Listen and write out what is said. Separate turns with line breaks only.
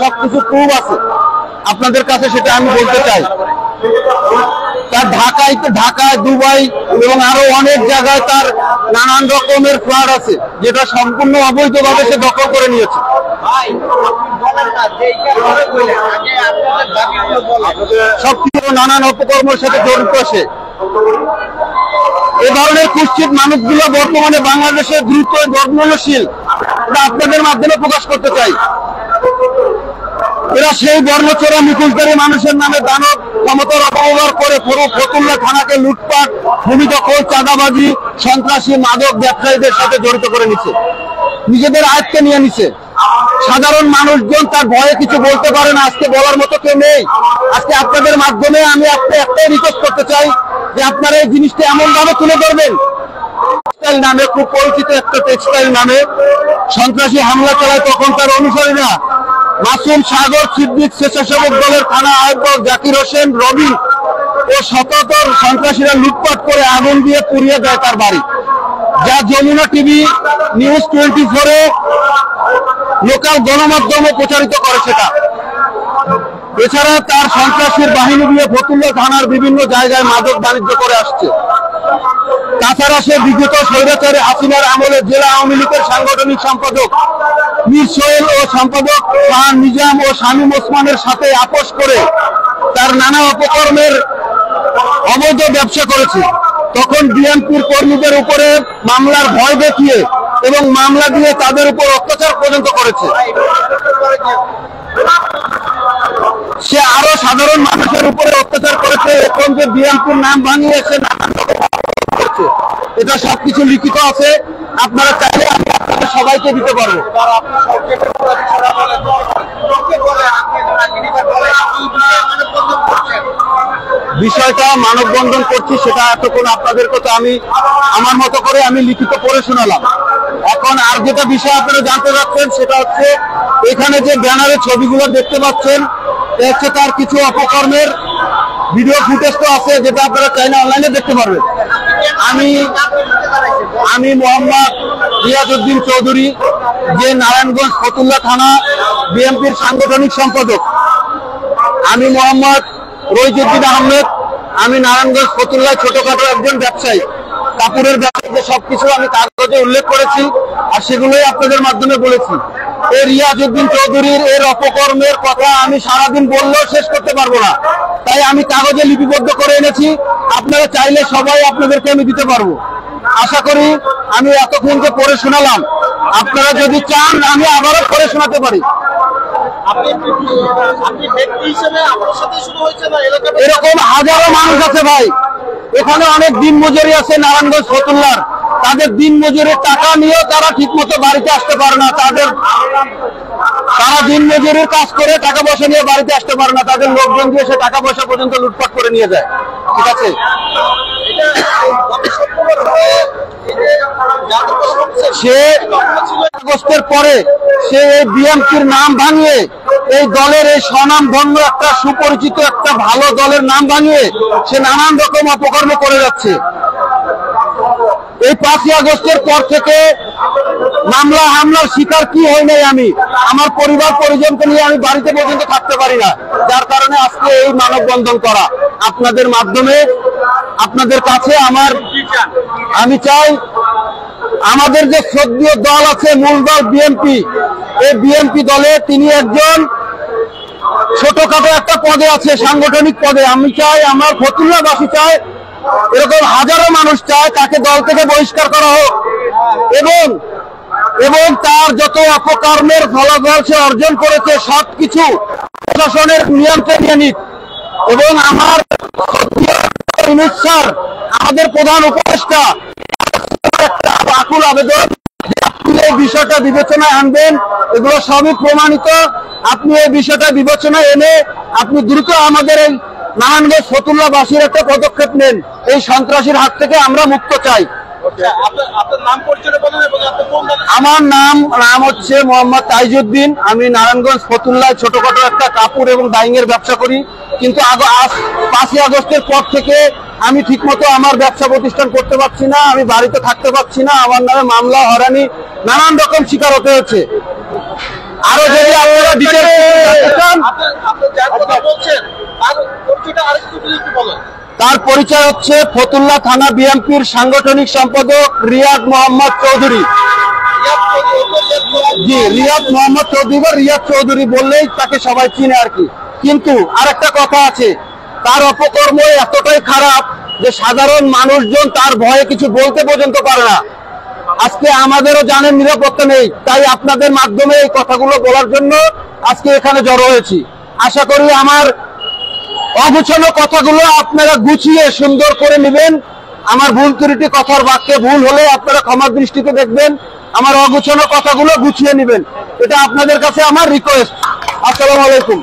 সবকিছু প্রুফ আছে আপনাদের কাছে, সেটা আমি বলতে চাই। তার ঢাকায় দুবাই এবং আরো অনেক জায়গায় তার নানান রকমের ফ্ল্যাট আছে, যেটা সম্পূর্ণ অবৈধভাবে সে দখল করে নিয়েছে। সবকিছু নানান অপকর্মের সাথে জড়িত সে। এ ধরনের কুৎসিত মানুষগুলো বর্তমানে বাংলাদেশে দ্রুত জন্মনশীল, আপনাদের মাধ্যমে প্রকাশ করতে চাই। এরা সেই বর্ণচোরা মুকুলকারী মানুষের নামে দানব ক্ষমতার অপব্যবহার করে ফতুল্লা থানাকে লুটপাট, ভূমি দখল, চাঁদাবাজি, সন্ত্রাসী, মাদক ব্যবসায়ীদের সাথে জড়িত করে নিচ্ছে, নিজেদের আয়ত্তে নিয়ে নিচ্ছে। সাধারণ মানুষজন তার ভয়ে কিছু বলতে পারে না, আজকে বলার মতো কেউ নেই। আজকে আপনাদের মাধ্যমে আমি একটাই রিকোয়েস্ট করতে চাই যে আপনারা এই জিনিসটা এমন ভাবে তুলে ধরবেন। টেক্সটাইল নামে, খুব পরিচিত একটা টেক্সটাইল নামে সন্ত্রাসী হামলা চালায় তখন তার অনুসারীরা মাসুম, সাগর, সিদ্দিক, স্বেচ্ছাসেবক দলের থানা আহ্বায়ক জাকির হোসেন, রবিন ও শতাধিক সন্ত্রাসীরা লুটপাট করে আগুন দিয়ে পুড়িয়ে দেয় তার বাড়ি, যা যমুনা টিভি, নিউজ 24 লোকাল গণমাধ্যমে প্রচারিত করে সেটা। এছাড়া তার সন্ত্রাসীর বাহিনী দিয়ে ফতুল্লা থানার বিভিন্ন জায়গায় মাদক বাণিজ্য করে আসছে। তাছাড়া সে বিগত স্বৈরাচারী হাসিনার আমলে জেলা আওয়ামী লীগের সাংগঠনিক সম্পাদক মীর সোহেল ও সম্পাদক শাহ নিজাম ও শামীম ওসমানের সাথে আপোষ করে তার নানা অপকর্মের অবৈধ ব্যবসা করেছে। তখন বিএনপির কর্মীদের উপরে মামলার ভয় দেখিয়ে এবং মামলা দিয়ে তাদের উপর অত্যাচার পর্যন্ত করেছে। সে আরো সাধারণ মানুষের উপরে অত্যাচার করেছে। এখন যে বিএনপির নাম ভাঙিয়ে সে নানান করছে, এটা সবকিছু লিখিত আছে, আপনারা চাইলে আমি আপনাদের সবাইকে দিতে পারবো। বিষয়টা মানববন্ধন করছি সেটা এতক্ষণ আপনাদের কথা আমি আমার মতো করে আমি লিখিত পড়ে শোনালাম। এখন আর যেটা বিষয় আপনারা জানতে চাচ্ছেন সেটা হচ্ছে এখানে যে ব্যানারের ছবিগুলো দেখতে পাচ্ছেন, হচ্ছে তার কিছু অপকর্মের ভিডিও ফুটেজ তো আছে, যেটা আপনারা চাইলে অনলাইনে দেখতে পারবেন। আমি মোহাম্মদ রিয়াজউদ্দিন চৌধুরী, যে নারায়ণগঞ্জ ফতুল্লা থানা বিএনপির সাংগঠনিক সম্পাদক। আমি মোহাম্মদ রইজউদ্দিন আহমেদ, আমি নারায়ণগঞ্জ ফতুল্লায় ছোটখাটো একজন ব্যবসায়ী, কাপড়ের ব্যবসায়ীতে সবকিছু আমি কাগজে উল্লেখ করেছি আর সেগুলোই আপনাদের মাধ্যমে বলেছি। এই রিয়াজউদ্দিন চৌধুরীর এর অপকর্মের কথা আমি সারাদিন বললেও শেষ করতে পারবো না, তাই আমি কাগজে লিপিবদ্ধ করে এনেছি। আপনারা চাইলে সবাই আপনাদেরকে আমি দিতে পারবো। আশা করি আমি এতক্ষণ যে পড়ে শোনালাম, আপনারা যদি চান আমি আবারও পড়ে শোনাতে পারি। এরকম হাজারো মানুষ আছে ভাই, এখানে অনেক দিন মজুরি আছে নারায়ণগঞ্জ ফতুল্লার, তাদের দিন মজুরির টাকা নিয়েও তারা ঠিক মতো বাড়িতে আসতে পারে না। তারা দিন মজুরির কাজ করে টাকা পয়সা নিয়ে বাড়িতে আসতে পারে না, তাদের লোকজন দিয়ে সে টাকা পয়সা পর্যন্ত লুটপাট করে নিয়ে যায়। ঠিক আছে, সে আগস্টের পরে সে এই বিএনপির নাম ভাঙিয়ে এই দলের এই স্বনাম ধন্য একটা সুপরিচিত একটা ভালো দলের নাম ভাঙিয়ে সে নানান রকম অপকর্ম করে যাচ্ছে। এই 5ই আগস্টের পর থেকে মামলা হামলার শিকার কি হয় নাই আমি, আমার পরিবার পরিজনকে নিয়ে আমি বাড়িতে পর্যন্ত থাকতে পারি না, যার কারণে আজকে এই মানববন্ধন করা। আপনাদের মাধ্যমে আপনাদের কাছে আমি চাই আমাদের যে শ্রদ্ধেয় দল আছে, মূল দল বিএনপি, এই বিএনপি দলে তিনি একজন ছোটখাটো একটা পদে আছে, সাংগঠনিক পদে। আমি চাই, আমার ফতুল্লাবাসী চায়, এরকম হাজারো মানুষ চায় তাকে দল থেকে বহিষ্কার করা হোক এবং তার যত অপকর্মের ফলাফল সে অর্জন করেছে সবকিছু প্রশাসনের নিয়ন্ত্রণে নিয়ে নিক। এবং আমার আমাদের প্রধান উপদেষ্টা একটা আকুল আবেদন, আপনি এই বিষয়টা বিবেচনায় আনবেন, এগুলো সবই প্রমাণিত। আপনি এই বিষয়টা বিবেচনায় এনে আপনি দ্রুত আমাদের এই নারায়ণগঞ্জ ফতুল্লাবাসীর একটা পদক্ষেপ নেন, এই সন্ত্রাসীর হাত থেকে আমরা মুক্ত চাই। আমার নাম হচ্ছে মোহাম্মদ তাইজউদ্দিন। আমি নারায়ণগঞ্জ ফতুল্লায় ছোটখাটো একটা কাপড় এবং ডাইং এর ব্যবসা করি, কিন্তু 5ই আগস্টের পর থেকে আমি ঠিকমতো আমার ব্যবসা প্রতিষ্ঠান করতে পারছি না, আমি বাড়িতে থাকতে পারছি না, আমার নামে মামলা, হয়রানি, নানান রকম শিকার হতে হচ্ছে। আরো যদি আপনারা তার পরিচয় হচ্ছে ফতুল্লা থানা বিএনপির সাংগঠনিক সম্পাদক রিয়াদ মোহাম্মদ চৌধুরী। জি, রিয়াদ মোহাম্মদ চৌধুরী বা রিয়াদ চৌধুরী বললেই তাকে সবাই চিনে আর কি। কিন্তু আরেকটা কথা আছে, তার অপকর্ম এতটাই খারাপ যে সাধারণ মানুষজন তার ভয়ে কিছু বলতে পর্যন্ত পারে না। আজকে আমাদেরও জানেন নিরাপত্তা নেই, তাই আপনাদের মাধ্যমে এই কথাগুলো বলার জন্য আজকে এখানে জড়ো হয়েছি। আশা করি আমার অগুছানো কথাগুলো আপনারা গুছিয়ে সুন্দর করে নেবেন। আমার ভুল ত্রুটি কথার বাক্যে ভুল হলে আপনারা ক্ষমার দৃষ্টিতে দেখবেন। আমার অগুছানো কথাগুলো গুছিয়ে নেবেন, এটা আপনাদের কাছে আমার রিকোয়েস্ট। আসসালামু আলাইকুম।